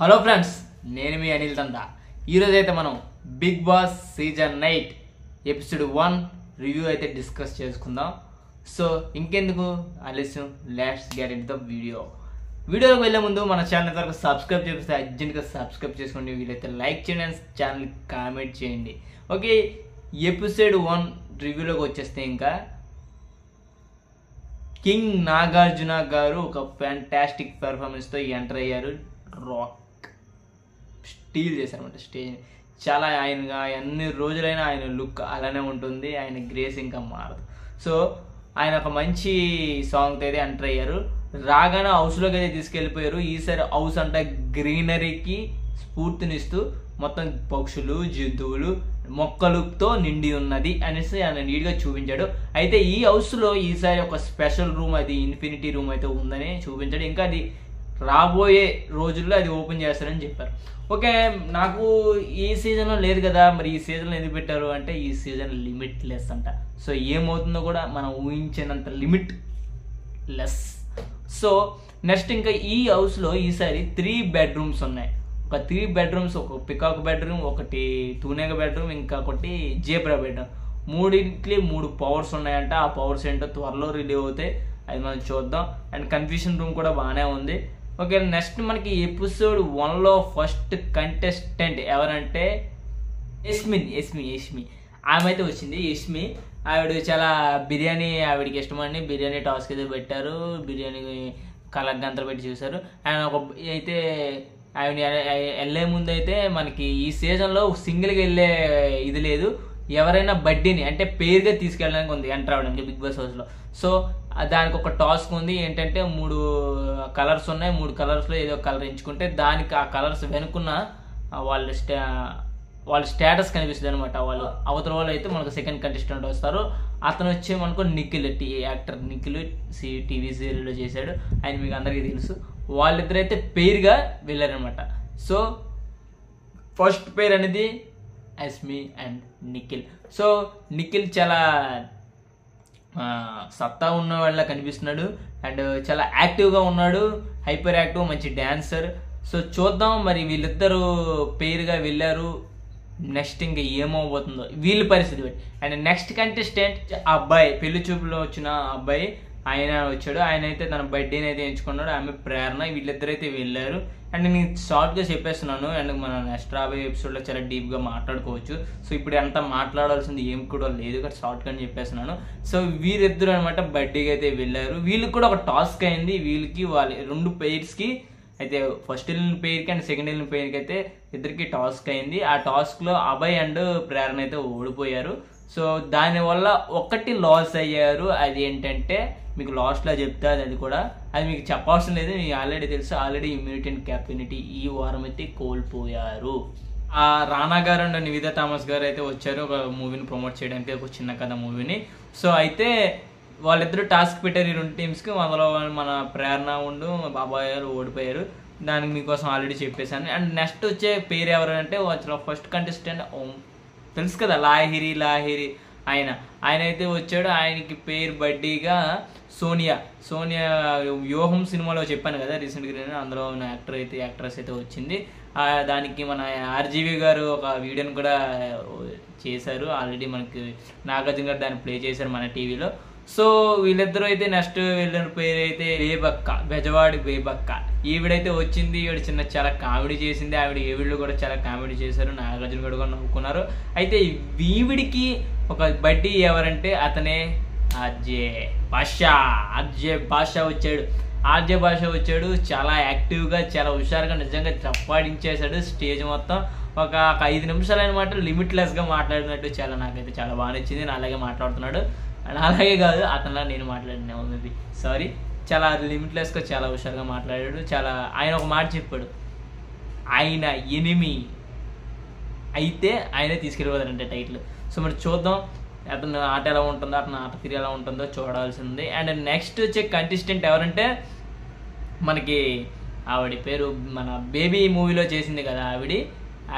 Hello friends, నేను మీ అనిల్ తందా. ఈరోజు అయితే మనం Big Boss season 8 episode 1 review అయితే డిస్కస్ చేసుకుందాం. సో ఇంకెందుకు ఆలస్యం, లెట్స్ గెట్ ఇన్ ద వీడియోలోకి వెళ్ళే ముందు మన ఛానల్ వరకు సబ్స్క్రైబ్ చేస్తే అర్జెంట్గా సబ్స్క్రైబ్ చేసుకోండి. వీలైతే లైక్ చేయండి అండ్ ఛానల్ కామెంట్ చేయండి. ఓకే, ఎపిసోడ్ 1 రివ్యూలోకి వచ్చేస్తే ఇంకా కింగ్ నాగార్జున గారు ఒక ఫ్యాంటాస్టిక్ పెర్ఫార్మెన్స్తో ఎంటర్ అయ్యారు. రాక్ స్టీల్ చేశారన్నమాట స్టేజ్. చాలా ఆయనగా ఎన్ని రోజులైనా ఆయన లుక్ అలానే ఉంటుంది, ఆయన గ్రేస్ ఇంకా మారదు. సో ఆయన ఒక మంచి సాంగ్తో అయితే ఎంటర్ అయ్యారు. రాగానే హౌస్లోకి అయితే తీసుకెళ్ళిపోయారు. ఈసారి హౌస్ అంటే గ్రీనరీకి స్ఫూర్తినిస్తూ మొత్తం పక్షులు, జంతువులు, మొక్కలతో నిండి ఉన్నది అనేసి ఆయన నీట్గా చూపించాడు. అయితే ఈ హౌస్లో ఈసారి ఒక స్పెషల్ రూమ్, అది ఇన్ఫినిటీ రూమ్ అయితే ఉందని చూపించాడు. ఇంకా అది రాబోయే రోజుల్లో అది ఓపెన్ చేస్తారని చెప్పారు. ఓకే, నాకు ఈ సీజన్లో లేదు కదా, మరి ఈ సీజన్లో ఎందుకు పెట్టారు అంటే ఈ సీజన్ లిమిట్ లెస్ అంట. సో ఏమవుతుందో కూడా మనం ఊహించినంత లిమిట్ లెస్. సో నెక్స్ట్ ఇంకా ఈ హౌస్లో ఈసారి 3 బెడ్రూమ్స్ ఉన్నాయి. ఒక 3 బెడ్రూమ్స్, ఒక పికాక్ బెడ్రూమ్, ఒకటి తూనెగ బెడ్రూమ్, ఇంకా ఒకటి జేబ్రా బెడ్రూమ్. 3 పవర్స్ ఉన్నాయంట. ఆ పవర్స్ ఏంటో త్వరలో రిలీవ్ అవుతాయి, అది మనం చూద్దాం. అండ్ కన్ఫ్యూషన్ రూమ్ కూడా బాగానే ఉంది. ఓకే, నెక్స్ట్ మనకి ఎపిసోడ్ 1లో ఫస్ట్ కంటెస్టెంట్ ఎవరంటే యష్మి. ఆమె అయితే వచ్చింది. యష్మి ఆవిడ చాలా బిర్యానీ, ఆవిడకి ఇష్టమని బిర్యానీ టాస్క్ అయితే పెట్టారు. బిర్యానీ కలగంతలు పెట్టి చూశారు. ఆయన ఒక అయితే ఆవిడ వెళ్ళే ముందు అయితే మనకి ఈ సీజన్లో సింగిల్గా వెళ్ళే ఇది లేదు, ఎవరైనా బడ్డీని అంటే పేరుగా తీసుకెళ్ళడానికి ఉంది ఎంటర్ అవ్వడానికి బిగ్ బాస్ హౌస్లో. సో దానికి ఒక టాస్క్ ఉంది. ఏంటంటే 3 కలర్స్ ఉన్నాయి. 3 కలర్స్లో ఏదో కలర్ ఎంచుకుంటే దానికి ఆ కలర్స్ వెనుకున్న వాళ్ళ స్టేటస్ కనిపిస్తుంది అనమాట. వాళ్ళు అవతల వాళ్ళు అయితే మనకు సెకండ్ కంటెస్టెంట్ వస్తారు. అతను వచ్చే మనకు నిఖిల్, యాక్టర్ నిఖిల్ టీవీ సీరియల్లో చేశాడు, ఆయన మీకు అందరికీ తెలుసు. వాళ్ళిద్దరైతే పేరుగా వెళ్ళారనమాట. సో ఫస్ట్ పేరు అనేది యష్మి అండ్ నిఖిల్. సో నిఖిల్ చాలా సత్తా ఉన్న వాళ్ళ కనిపిస్తున్నాడు అండ్ చాలా యాక్టివ్గా ఉన్నాడు, హైపర్ యాక్టివ్, మంచి డాన్సర్. సో చూద్దాం మరి వీళ్ళిద్దరూ పేరుగా వెళ్ళారు, నెక్స్ట్ ఇంకా ఏమవబోతుందో వీళ్ళ పరిస్థితి బట్టి. అండ్ నెక్స్ట్ కంటెస్టెంట్ అబ్బాయి, పెళ్లి చూపులో వచ్చిన అబ్బాయి, ఆయన వచ్చాడు. ఆయన అయితే తన బర్త్డేని అయితే ఎంచుకున్నాడు. ఆమె ప్రేరణ, వీళ్ళిద్దరైతే వెళ్ళారు. అండ్ నేను షార్ట్గా చెప్పేస్తున్నాను. అండ్ మన నెక్స్ట్ రాబోయే ఎపిసోడ్లో చాలా డీప్గా మాట్లాడుకోవచ్చు. సో ఇప్పుడు అంతా మాట్లాడాల్సింది ఏం కూడా లేదు, ఇక్కడ షార్ట్గా చెప్పేస్తున్నాను. సో వీరిద్దరు అనమాట బర్త్డేకి అయితే వెళ్ళారు. వీళ్ళకి కూడా ఒక టాస్క్ అయింది. వీళ్ళకి వాళ్ళ 2 పెయిర్స్కి అయితే ఫస్ట్ వెళ్ళిన పేరుకి అండ్ సెకండ్ వెళ్ళిన పేరుకి అయితే ఇద్దరికి టాస్క్ అయింది. ఆ టాస్క్లో అభయ్ అండ్ ప్రేరణ అయితే ఓడిపోయారు. సో దానివల్ల ఒకటి లాస్ అయ్యారు. అది ఏంటంటే మీకు లాస్ట్లో చెప్తే అది కూడా అది మీకు చెప్పాల్సిన లేదు, మీకు ఆల్రెడీ తెలుసు. ఆల్రెడీ ఇమ్యూనిటీ అండ్ క్యాపబిలిటీ ఈ వారం అయితే కోల్పోయారు. ఆ రానా గారు అండ్ నివేదా థామస్ గారు అయితే వచ్చారు ఒక మూవీని ప్రమోట్ చేయడానికి, ఒక చిన్న కథ మూవీని. సో అయితే వాళ్ళిద్దరూ టాస్క్ పెట్టారు ఈ 2 టీమ్స్కి. అందులో మన ప్రేరణ ఉండు బాబాయ్ గారు ఓడిపోయారు. దానికి మీకోసం ఆల్రెడీ చెప్పేశాను. అండ్ నెక్స్ట్ వచ్చే పేరు ఎవరంటే ఫస్ట్ కంటెస్టెంట్ తెలుసు కదా, లాహిరి ఆయన అయితే వచ్చాడు. ఆయనకి పేరు బడ్డీగా సోనియా వ్యూహం సినిమాలో చెప్పాను కదా రీసెంట్గా, అందులో ఉన్న యాక్ట్రెస్ అయితే వచ్చింది. దానికి మన ఆర్జీవి గారు ఒక వీడియోని కూడా చేశారు. ఆల్రెడీ మనకి నాగార్జున గారు దాన్ని ప్లే చేశారు మన టీవీలో. సో వీళ్ళిద్దరూ అయితే నెక్స్ట్ వెళ్ళిన పేరు అయితే బెజవాడి బేబక్క. ఈవిడైతే వచ్చింది. ఈవిడ చాలా కామెడీ చేసింది. ఈవిళ్ళు కూడా చాలా కామెడీ చేశారు. నాగార్జున గారు కూడా నవ్వుకున్నారు. అయితే ఈవిడికి ఒక బడ్డీ ఎవరంటే అతనే ఆర్జే భాష వచ్చాడు. చాలా యాక్టివ్గా, చాలా హుషారుగా, నిజంగా చప్పాడించేశాడు స్టేజ్ మొత్తం. ఒక 5 నిమిషాలు అనమాట లిమిట్లెస్గా మాట్లాడినట్టు నాకైతే చాలా బాగా నచ్చింది. అలాగే మాట్లాడుతున్నాడు. అండ్ అలాగే కాదు, అతనిలా నేను మాట్లాడినా మేబీ సారీ, చాలా లిమిట్లెస్గా చాలా హుషారుగా మాట్లాడాడు. ఆయన ఒక మాట చెప్పాడు, ఆయన ఎనిమి అయితే ఆయనే తీసుకెళ్ళిపోతారంటే టైటిల్. సో మరి చూద్దాం అతను ఆట ఎలా ఉంటుందో, అతను ఆట తీరు ఎలా ఉంటుందో చూడాల్సింది. అండ్ నెక్స్ట్ వచ్చే కంటెస్టెంట్ ఎవరంటే మనకి ఆవిడ పేరు మన బేబీ మూవీలో చేసింది కదా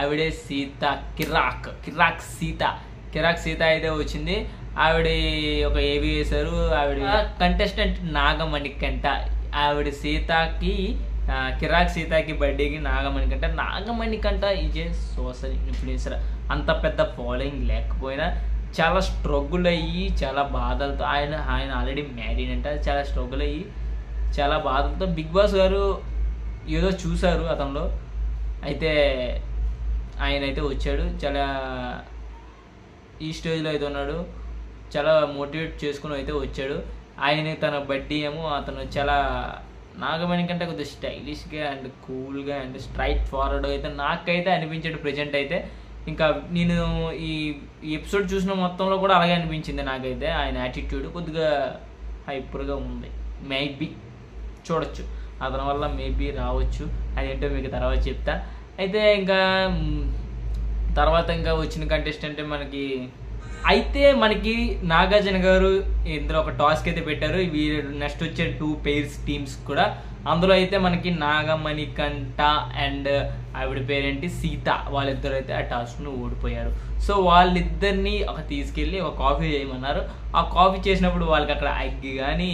ఆవిడే సీత, కిరాక్ సీత అయితే వచ్చింది. ఆవిడ ఒక ఏవి వేశారు. ఆవిడ కంటెస్టెంట్ నాగమణికంట. ఆవిడ సీతకి కిరాక్ సీతాకి బర్త్డేకి Nagamanikanta is a social influencer. అంత పెద్ద ఫాలోయింగ్ లేకపోయినా చాలా స్ట్రగుల్ అయ్యి చాలా బాధలతో ఆయన ఆల్రెడీ మ్యారీడ్ అంట. చాలా స్ట్రగుల్ అయ్యి చాలా బాధలతో బిగ్ బాస్ గారు ఏదో చూశారు అతనిలో, అయితే ఆయన అయితే వచ్చాడు. చాలా ఈ స్టేజ్లో అయితే ఉన్నాడు, చాలా మోటివేట్ చేసుకుని అయితే వచ్చాడు. ఆయన తన బర్త్డే ఏమో అతను చాలా నాగమణి కంటే కొద్దిగా స్టైలిష్గా అండ్ కూల్గా అండ్ స్ట్రైట్ ఫార్వర్డ్ అయితే నాకైతే అనిపించాడు ప్రజెంట్ అయితే. ఇంకా నేను ఈ ఎపిసోడ్ చూసిన మొత్తంలో కూడా అలాగే అనిపించింది నాకైతే. ఆయన యాటిట్యూడ్ కొద్దిగా హైపర్గా ఉంది. మేబీ చూడొచ్చు, అతని వల్ల మేబీ రావచ్చు, అదేంటో మీకు తర్వాత చెప్తా. అయితే ఇంకా తర్వాత ఇంకా వచ్చిన కంటెస్టెంట్ మనకి నాగార్జున గారు ఇందులో ఒక టాస్క్ అయితే పెట్టారు. వీరు నెక్స్ట్ వచ్చే 2 పెయిర్స్ టీమ్స్ కూడా. అందులో అయితే మనకి నాగమణికంట అండ్ ఆవిడ పేరేంటి సీత, వాళ్ళిద్దరు అయితే ఆ టాస్క్ను ఓడిపోయారు. సో వాళ్ళిద్దరిని తీసుకెళ్ళి ఒక కాఫీ చేయమన్నారు. ఆ కాఫీ చేసినప్పుడు వాళ్ళకి అక్కడ ఎగ్ కానీ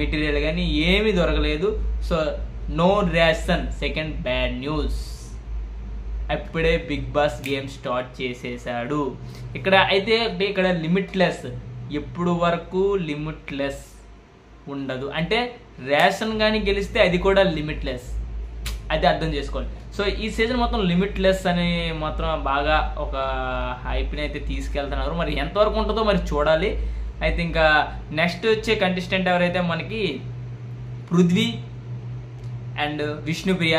మెటీరియల్ కానీ ఏమీ దొరకలేదు. So no ration, second bad news. అప్పుడే బిగ్ బాస్ గేమ్ స్టార్ట్ చేసేసాడు. ఇక్కడ లిమిట్లెస్, ఎప్పుడు వరకు లిమిట్లెస్ ఉండదు. అంటే రేషన్ కానీ గెలిస్తే అది కూడా లిమిట్లెస్, అది అర్థం చేసుకోవాలి. సో ఈ సీజన్ మొత్తం లిమిట్లెస్ అని మాత్రం బాగా ఒక హైప్ని అయితే తీసుకెళ్తున్నారు. మరి ఎంతవరకు ఉంటుందో మరి చూడాలి. అయితే ఇంకా నెక్స్ట్ వచ్చే కంటెస్టెంట్ ఎవరైతే మనకి పృథ్వీ అండ్ విష్ణుప్రియ,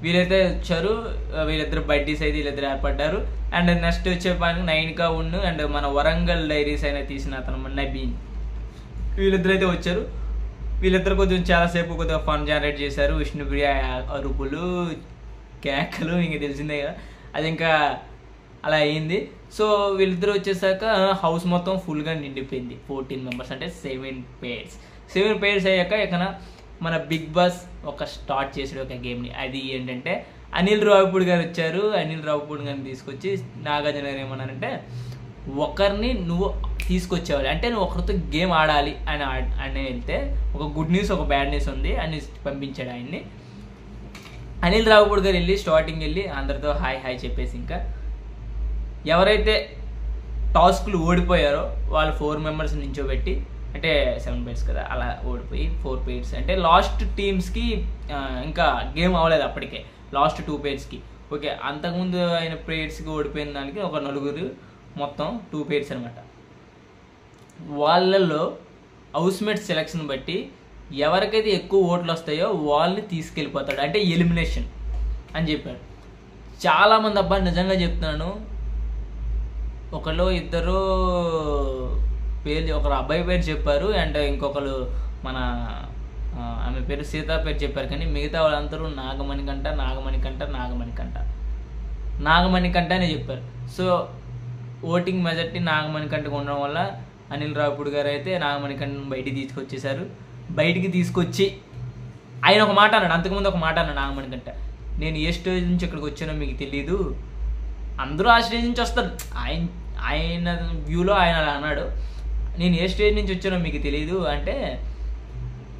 వీళ్ళైతే వచ్చారు. వీళ్ళిద్దరు బర్త్డేస్ అయితే వీళ్ళిద్దరు ఏర్పడ్డారు. అండ్ నెక్స్ట్ వచ్చే పని నైనికా అండ్ మన వరంగల్ డైరీస్ అయినా తీసిన అతను నబీన్, వీళ్ళిద్దరు అయితే వచ్చారు. వీళ్ళిద్దరు చాలాసేపు కొద్దిగా ఫన్ జనరేట్ చేశారు. విష్ణుప్రియ అరుపులు కేకలు ఇంకా తెలిసిందే కదా, అది ఇంకా అలా అయింది. సో వీళ్ళిద్దరు వచ్చేసాక హౌస్ మొత్తం ఫుల్గా నిండిపోయింది. 14 మెంబర్స్ అంటే 7 పేర్స్ అయ్యాక ఇక మన బిగ్ బాస్ ఒక స్టార్ట్ చేసాడు ఒక గేమ్ని. అది ఏంటంటే అనిల్ రావిపూడి గారు వచ్చారు. అనిల్ రావిపూడి గారిని తీసుకొచ్చి నాగార్జున గారు ఏమన్నారంటే, ఒకరిని నువ్వు తీసుకొచ్చేవాలి అంటే నువ్వు ఒకరితో గేమ్ ఆడాలి అని వెళ్తే ఒక గుడ్ న్యూస్ ఒక బ్యాడ్ న్యూస్ ఉంది అని పంపించాడు ఆయన్ని. అనిల్ రావిపూడి గారు స్టార్టింగ్ వెళ్ళి అందరితో హాయ్ చెప్పేసి ఇంకా ఎవరైతే టాస్క్లు ఓడిపోయారో వాళ్ళు 4 మెంబర్స్ నించోబెట్టి, అంటే 7 పేర్స్ కదా, అలా ఓడిపోయి 4 పేర్స్ అంటే లాస్ట్ టీమ్స్కి ఇంకా గేమ్ అవ్వలేదు అప్పటికే, లాస్ట్ 2 పేర్స్కి. ఓకే, అంతకుముందు ఆయన పేర్స్కి ఓడిపోయిన దానికి ఒక 4 మొత్తం 2 పేర్స్ అనమాట. వాళ్ళల్లో హౌస్మేట్ సెలక్షన్ బట్టి ఎవరికైతే ఎక్కువ ఓట్లు వస్తాయో వాళ్ళని తీసుకెళ్ళిపోతాడు, అంటే ఎలిమినేషన్ అని చెప్పాడు. చాలామంది అబ్బాయి నిజంగా చెప్తున్నాను, ఒకళ్ళు ఇద్దరు పేరు, ఒకరు అబ్బాయి పేరు చెప్పారు అండ్ ఇంకొకరు మన ఆమె పేరు సీత పేరు చెప్పారు. కానీ మిగతా వాళ్ళందరూ నాగమణికంట అనే చెప్పారు. సో ఓటింగ్ మెజారిటీ నాగమణికంటకు ఉండడం వల్ల అనిల్ రావిపూడి గారు అయితే నాగమణికంటను బయటికి తీసుకొచ్చి ఆయన ఒక మాట అన్నాడు. అంతకుముందు ఒక మాట అన్నాడు నాగమణికంట, నేను ఏ స్టేజ్ నుంచి ఇక్కడికి వచ్చానో మీకు తెలీదు, అందరూ ఆ స్టేజ్ నుంచి వస్తారు. ఆయన వ్యూలో ఆయన అలా అన్నాడు, నేను ఏ స్టేజ్ నుంచి వచ్చానో మీకు తెలియదు అంటే,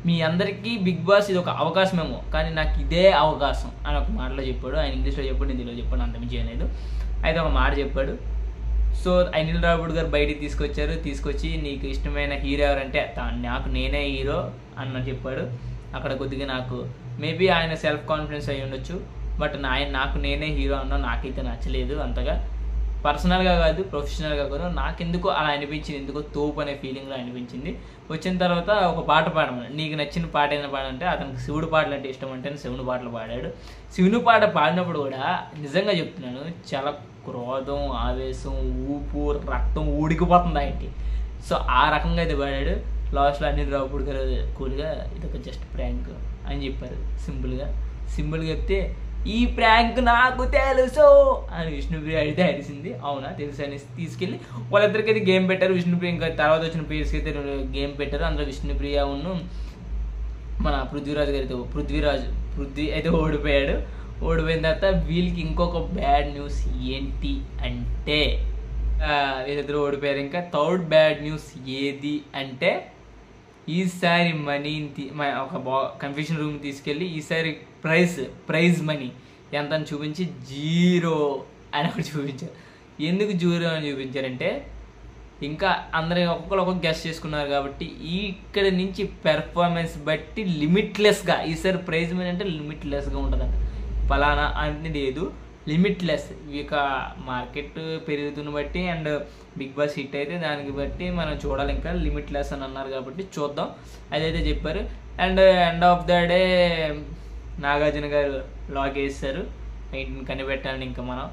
మీ అందరికీ బిగ్ బాస్ ఇది ఒక అవకాశమేమో కానీ నాకు ఇదే అవకాశం అని ఒక మాటలో చెప్పాడు. ఆయన ఇంగ్లీష్లో చెప్పాడు, నేను తెలుగులో చెప్పాడు, అంతమించి చేయలేదు. అయితే ఒక మాట చెప్పాడు. సో అనిల్ రావిపూడి గారు బయటికి తీసుకొచ్చి నీకు ఇష్టమైన హీరో ఎవరంటే నాకు నేనే హీరో అన్న చెప్పాడు. అక్కడ కొద్దిగా నాకు మేబీ ఆయన సెల్ఫ్ కాన్ఫిడెన్స్ అయ్యి ఉండొచ్చు, బట్ నాకు నేనే హీరో అన్నా నాకైతే నచ్చలేదు అంతగా. పర్సనల్గా కాదు, ప్రొఫెషనల్గా కాదు, నాకెందుకో అలా అనిపించింది, ఎందుకో తోపు అనే ఫీలింగ్లో అనిపించింది. వచ్చిన తర్వాత ఒక పాట పాడమని, నీకు నచ్చిన పాట ఏదైనా పాడంటే అతనికి శివుడు పాటలు అంటే ఇష్టం అంటే శివుని పాటలు పాడాడు. శివుని పాట పాడినప్పుడు కూడా నిజంగా చెప్తున్నాను, చాలా క్రోధం, ఆవేశం, ఊపు, రక్తం ఊడికిపోతుంది ఆయనకి. సో ఆ రకంగా అయితే పాడాడు. లాస్ట్లో అనిల్ రావిపూడి గారు కూల్గా ఇదొక జస్ట్ ప్రాంక్ అని చెప్పారు. సింపుల్గా చెప్తే, ఈ ప్రాంక్ నాకు తెలుసు అని విష్ణుప్రియ అయితే అడిసింది. అవునా తెలుసు అని తీసుకెళ్ళి వాళ్ళిద్దరికైతే గేమ్ పెట్టారు. విష్ణుప్రియ ఇంకా తర్వాత వచ్చిన పేర్స్కి అయితే గేమ్ పెట్టారు. అందులో విష్ణుప్రియ మన పృథ్వీ అయితే ఓడిపోయిన తర్వాత వీళ్ళకి ఇంకొక బ్యాడ్ న్యూస్ ఏంటి అంటే, వీళ్ళిద్దరు ఓడిపోయారు. ఇంకా థర్డ్ బ్యాడ్ న్యూస్ ఏది అంటే ఈసారి మనీని ఒక కన్ఫ్యూషన్ రూమ్ తీసుకెళ్ళి ఈసారి ప్రైజ్ మనీ ఎంత అని చూపించి 0 అని ఒకటి చూపించారు. ఎందుకు 0 అని చూపించారంటే ఇంకా అందరూ ఒక్కొక్కరు గెస్ట్ చేసుకున్నారు కాబట్టి ఇక్కడ నుంచి పెర్ఫార్మెన్స్ బట్టి లిమిట్లెస్గా ఈసారి ప్రైజ్ మనీ అంటే లిమిట్లెస్గా ఉంటుందంట. ఫలానా అని లేదు, లిమిట్లెస్. ఇక మార్కెట్ పెరుగుతున్న బట్టి అండ్ బిగ్ బాస్ హిట్ అయితే దానికి బట్టి మనం చూడాలి. ఇంకా లిమిట్లెస్ అని అన్నారు కాబట్టి చూద్దాం, అదైతే చెప్పారు. And end of the day Nagarjuna గారు లాగ్ వేస్తారు ఇంటిని కనిపెట్టాలని ఇంకా మనం.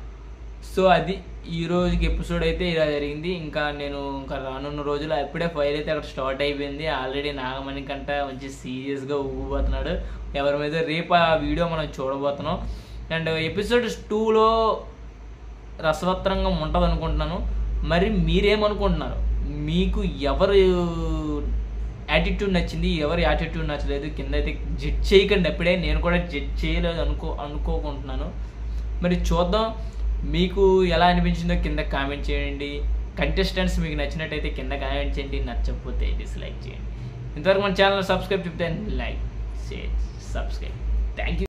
సో అది ఈ రోజుకి ఎపిసోడ్ అయితే ఇలా జరిగింది. ఇంకా రానున్న రోజులు అప్పుడే ఫైర్ అయితే అక్కడ స్టార్ట్ అయిపోయింది. ఆల్రెడీ నాగమణికంట మంచి సీరియస్గా ఊగిపోతున్నాడు ఎవరి మీద. రేపు ఆ వీడియో మనం చూడబోతున్నాం. అండ్ ఎపిసోడ్ 2లో రసవత్తరంగా ఉంటుంది అనుకుంటున్నాను. మరి మీరేమనుకుంటున్నారు? మీకు ఎవరు యాటిట్యూడ్ నచ్చింది, ఎవరి యాటిట్యూడ్ నచ్చలేదు కింద అయితే జడ్జ్ చేయకండి. అప్పుడే నేను కూడా జడ్జ్ చేయలేదు అనుకోకుంటున్నాను. మరి చూద్దాం మీకు ఎలా అనిపించిందో కింద కామెంట్ చేయండి. కంటెస్టెంట్స్ మీకు నచ్చినట్టయితే కింద కామెంట్ చేయండి, నచ్చకపోతే డిస్లైక్ చేయండి. ఇంతవరకు మన ఛానల్ సబ్స్క్రైబ్ చెప్తే like share subscribe. Thank you.